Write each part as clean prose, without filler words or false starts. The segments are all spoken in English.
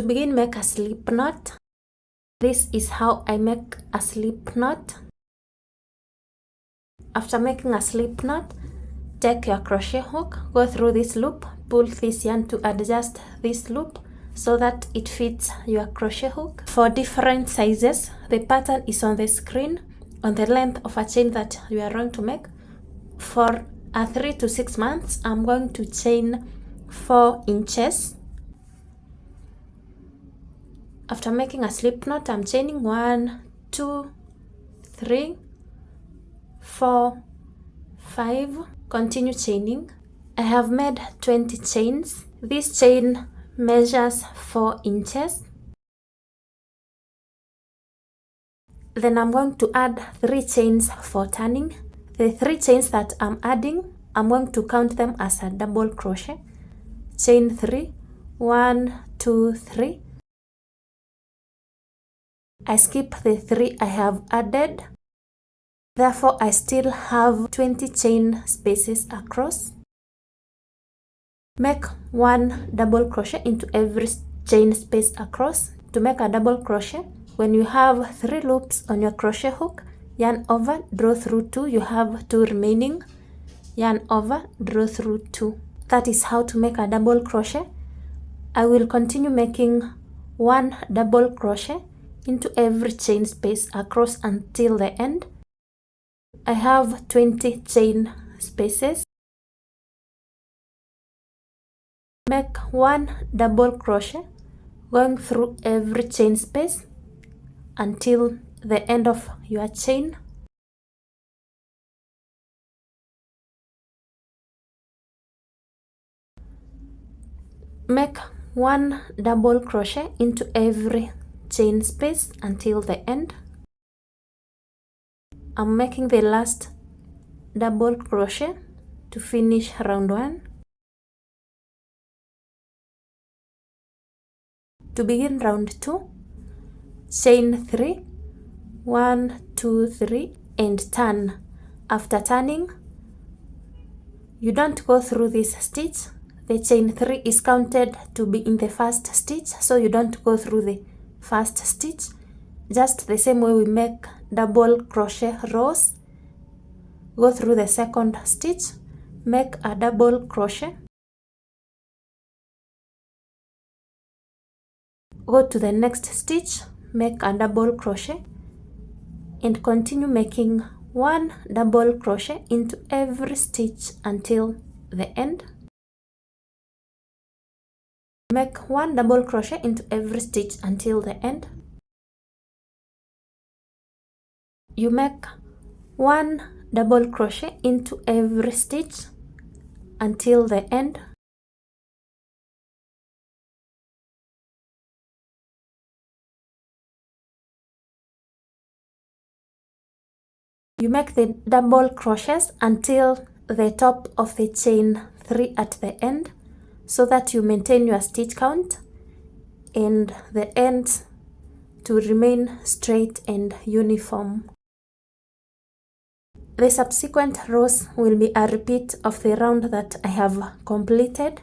To begin, make a slip knot. This is how I make a slip knot. After making a slip knot, take your crochet hook, go through this loop, pull this yarn to adjust this loop so that it fits your crochet hook. For different sizes, the pattern is on the screen on the length of a chain that you are going to make. For a 3 to 6 months, I'm going to chain 4 inches. After making a slip knot, I'm chaining 1, 2, 3, 4, 5. Continue chaining. I have made 20 chains. This chain measures 4 inches. Then I'm going to add 3 chains for turning. The 3 chains that I'm adding, I'm going to count them as a double crochet. Chain 3, 1, 2, 3. I skip the 3 I have added. Therefore, I still have 20 chain spaces across. Make 1 double crochet into every chain space across. To make a double crochet, when you have 3 loops on your crochet hook, yarn over, draw through 2, you have 2 remaining. Yarn over, draw through 2. That is how to make a double crochet. I will continue making 1 double crochet into every chain space across until the end. I have 20 chain spaces. Make 1 double crochet going through every chain space until the end of your chain. Make 1 double crochet into every chain space until the end. I'm making the last double crochet to finish round 1. To begin round 2, chain 3, 1, 2, 3, and turn. After turning, you don't go through this stitch. The chain 3 is counted to be in the first stitch, so you don't go through the first stitch. Just the same way we make double crochet rows. Go through the second stitch, make a double crochet, go to the next stitch, make a double crochet, and continue making 1 double crochet into every stitch until the end. Make 1 double crochet into every stitch until the end. You make 1 double crochet into every stitch until the end. You make the double crochets until the top of the chain 3 at the end, so that you maintain your stitch count and the ends to remain straight and uniform. The subsequent rows will be a repeat of the round that I have completed.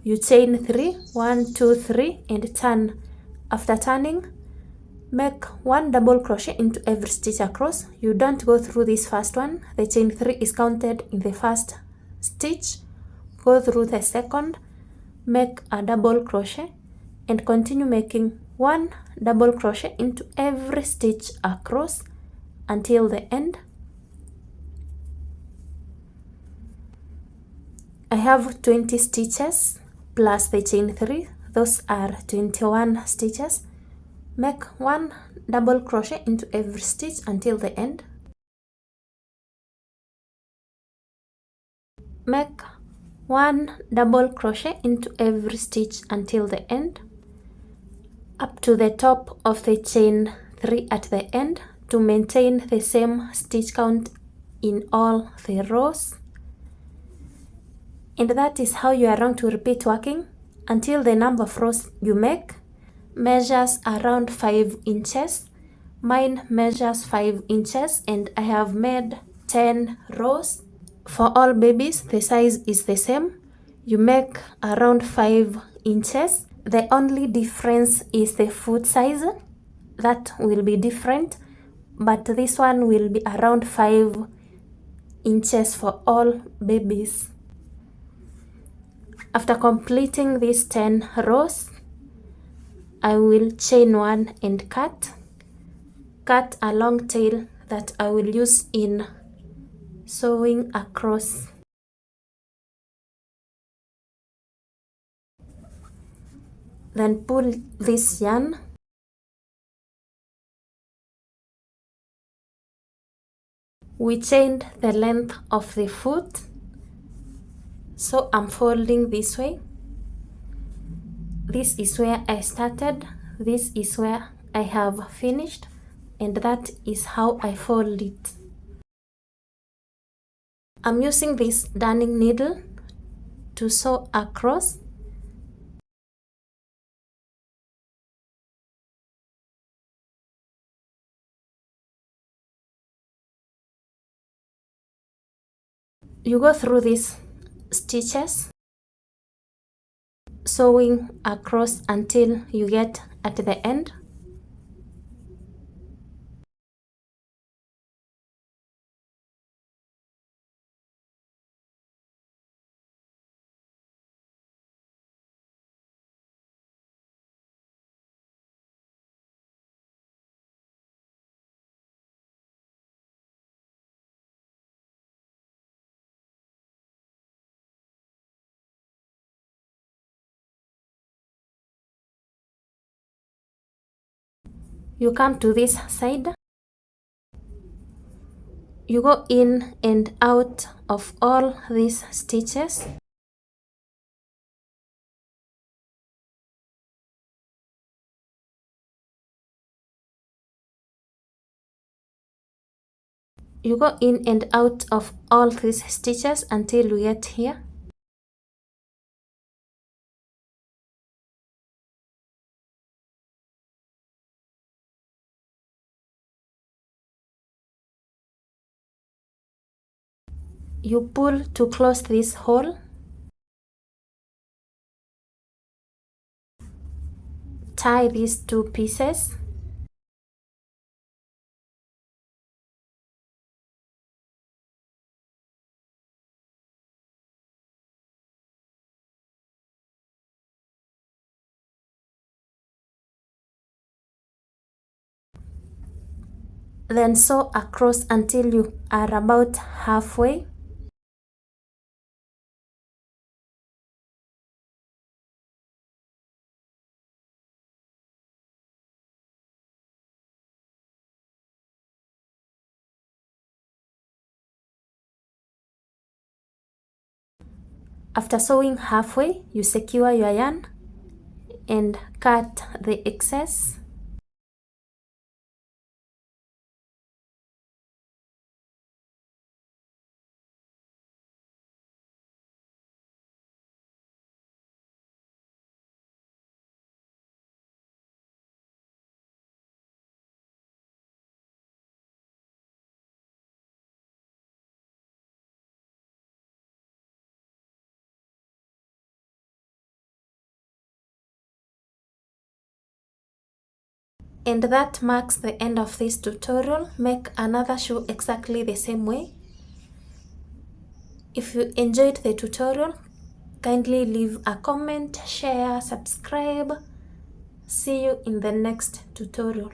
You chain 3, 1, 2, 3, and turn. After turning, make 1 double crochet into every stitch across. You don't go through this first one. The chain 3 is counted in the first stitch. Go through the second, make a double crochet, and continue making 1 double crochet into every stitch across until the end. I have 20 stitches plus the chain 3, those are 21 stitches. Make 1 double crochet into every stitch until the end. Make 1 double crochet into every stitch until the end, up to the top of the chain 3 at the end to maintain the same stitch count in all the rows. And that is how you are going to repeat working until the number of rows you make measures around 5 inches. Mine measures 5 inches and I have made 10 rows. For all babies, the size is the same. You make around 5 inches The only difference is the foot size. That will be different, but this one will be around 5 inches for all babies. After completing these 10 rows, I will chain 1 and cut a long tail that I will use in sewing across. Then pull this yarn. We chained the length of the foot, so I'm folding this way. This is where I started, this is where I have finished, and that is how I fold it. I'm using this darning needle to sew across. You go through these stitches, sewing across until you get at the end. You come to this side. You go in and out of all these stitches. You go in and out of all these stitches until you get here. You pull to close this hole. Tie these 2 pieces. Then sew across until you are about halfway. After sewing halfway, you secure your yarn and cut the excess. And that marks the end of this tutorial. Make another shoe exactly the same way. If you enjoyed the tutorial, kindly leave a comment, share, subscribe. See you in the next tutorial.